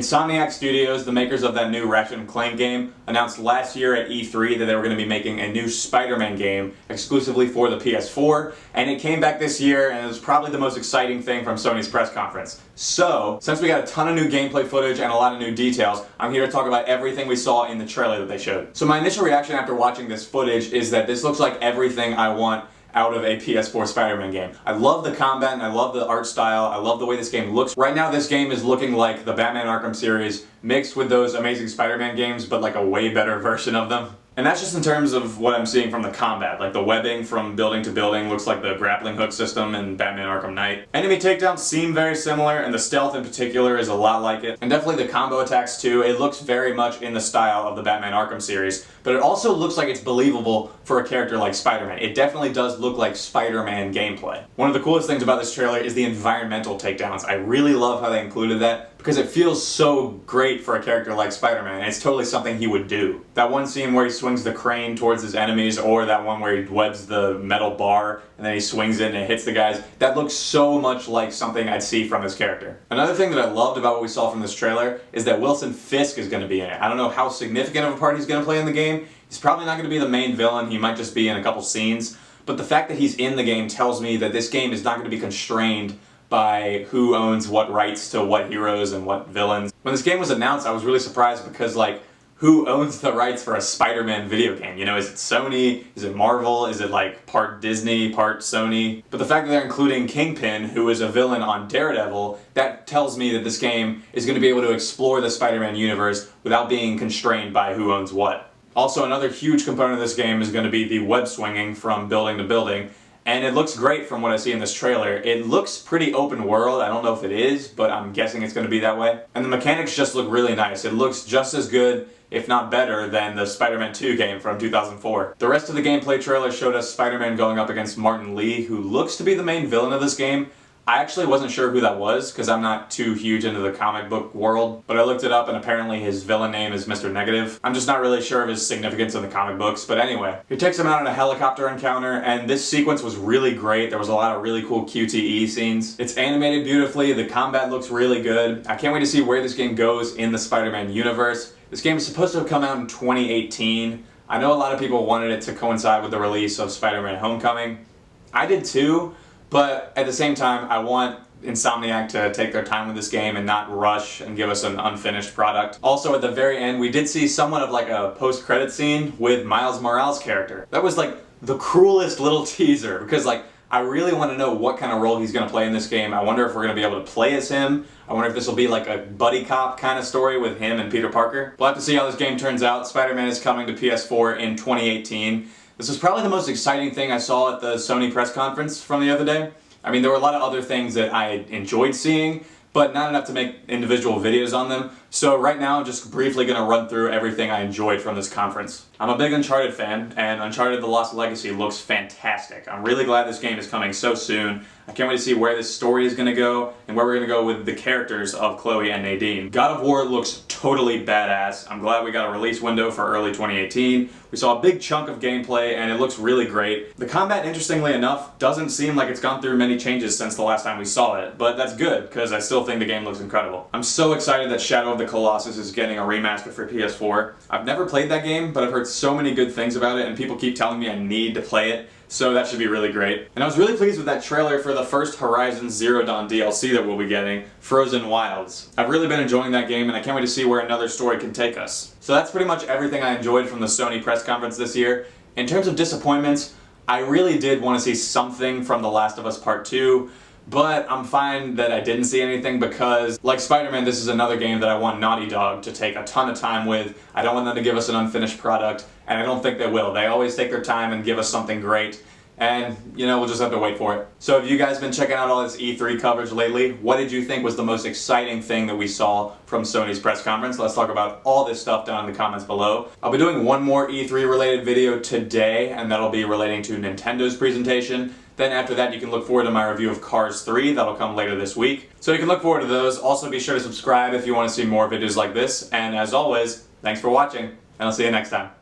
Insomniac Studios, the makers of that new Ratchet & Clank game, announced last year at E3 that they were going to be making a new Spider-Man game exclusively for the PS4, and it came back this year, and it was probably the most exciting thing from Sony's press conference. So, since we got a ton of new gameplay footage and a lot of new details, I'm here to talk about everything we saw in the trailer that they showed. So my initial reaction after watching this footage is that this looks like everything I want out of a PS4 Spider-Man game. I love the combat and I love the art style. I love the way this game looks. Right now this game is looking like the Batman Arkham series mixed with those Amazing Spider-Man games, but like a way better version of them. And that's just in terms of what I'm seeing from the combat. Like the webbing from building to building looks like the grappling hook system in Batman Arkham Knight. Enemy takedowns seem very similar, and the stealth in particular is a lot like it. And definitely the combo attacks too. It looks very much in the style of the Batman Arkham series, but it also looks like it's believable for a character like Spider-Man. It definitely does look like Spider-Man gameplay. One of the coolest things about this trailer is the environmental takedowns. I really love how they included that, because it feels so great for a character like Spider-Man. It's totally something he would do. That one scene where he swings the crane towards his enemies, or that one where he webs the metal bar and then he swings it and it hits the guys, that looks so much like something I'd see from his character. Another thing that I loved about what we saw from this trailer is that Wilson Fisk is going to be in it. I don't know how significant of a part he's going to play in the game. He's probably not going to be the main villain. He might just be in a couple scenes. But the fact that he's in the game tells me that this game is not going to be constrained by who owns what rights to what heroes and what villains. When this game was announced, I was really surprised because, like, who owns the rights for a Spider-Man video game? You know, is it Sony? Is it Marvel? Is it like part Disney, part Sony? But the fact that they're including Kingpin, who is a villain on Daredevil, that tells me that this game is going to be able to explore the Spider-Man universe without being constrained by who owns what. Also, another huge component of this game is going to be the web swinging from building to building. And it looks great from what I see in this trailer. It looks pretty open world. I don't know if it is, but I'm guessing it's going to be that way. And the mechanics just look really nice. It looks just as good, if not better, than the Spider-Man 2 game from 2004. The rest of the gameplay trailer showed us Spider-Man going up against Martin Lee, who looks to be the main villain of this game. I actually wasn't sure who that was, because I'm not too huge into the comic book world, but I looked it up and apparently his villain name is Mr. Negative. I'm just not really sure of his significance in the comic books, but anyway. He takes him out in a helicopter encounter, and this sequence was really great. There was a lot of really cool QTE scenes. It's animated beautifully, the combat looks really good. I can't wait to see where this game goes in the Spider-Man universe. This game is supposed to have come out in 2018. I know a lot of people wanted it to coincide with the release of Spider-Man Homecoming. I did too. But at the same time, I want Insomniac to take their time with this game and not rush and give us an unfinished product. Also, at the very end, we did see somewhat of like a post-credit scene with Miles Morales' character. That was like the cruelest little teaser, because like I really want to know what kind of role he's going to play in this game. I wonder if we're going to be able to play as him. I wonder if this will be like a buddy cop kind of story with him and Peter Parker. We'll have to see how this game turns out. Spider-Man is coming to PS4 in 2018. This was probably the most exciting thing I saw at the Sony press conference from the other day. I mean, there were a lot of other things that I enjoyed seeing, but not enough to make individual videos on them. So right now I'm just briefly going to run through everything I enjoyed from this conference. I'm a big Uncharted fan, and Uncharted The Lost Legacy looks fantastic. I'm really glad this game is coming so soon. I can't wait to see where this story is going to go and where we're going to go with the characters of Chloe and Nadine. God of War looks totally badass. I'm glad we got a release window for early 2018. We saw a big chunk of gameplay and it looks really great. The combat, interestingly enough, doesn't seem like it's gone through many changes since the last time we saw it, but that's good because I still think the game looks incredible. I'm so excited that Shadow of the Colossus is getting a remaster for PS4. I've never played that game, but I've heard so many good things about it and people keep telling me I need to play it. So that should be really great. And I was really pleased with that trailer for the first Horizon Zero Dawn DLC that we'll be getting, Frozen Wilds. I've really been enjoying that game and I can't wait to see where another story can take us. So that's pretty much everything I enjoyed from the Sony press conference this year. In terms of disappointments, I really did want to see something from The Last of Us Part 2, but I'm fine that I didn't see anything because, like Spider-Man, this is another game that I want Naughty Dog to take a ton of time with. I don't want them to give us an unfinished product, and I don't think they will. They always take their time and give us something great, and, you know, we'll just have to wait for it. So have you guys been checking out all this E3 coverage lately? What did you think was the most exciting thing that we saw from Sony's press conference? Let's talk about all this stuff down in the comments below. I'll be doing one more E3 related video today, and that'll be relating to Nintendo's presentation. Then after that, you can look forward to my review of Cars 3. That'll come later this week. So you can look forward to those. Also be sure to subscribe if you want to see more videos like this. And as always, thanks for watching, and I'll see you next time.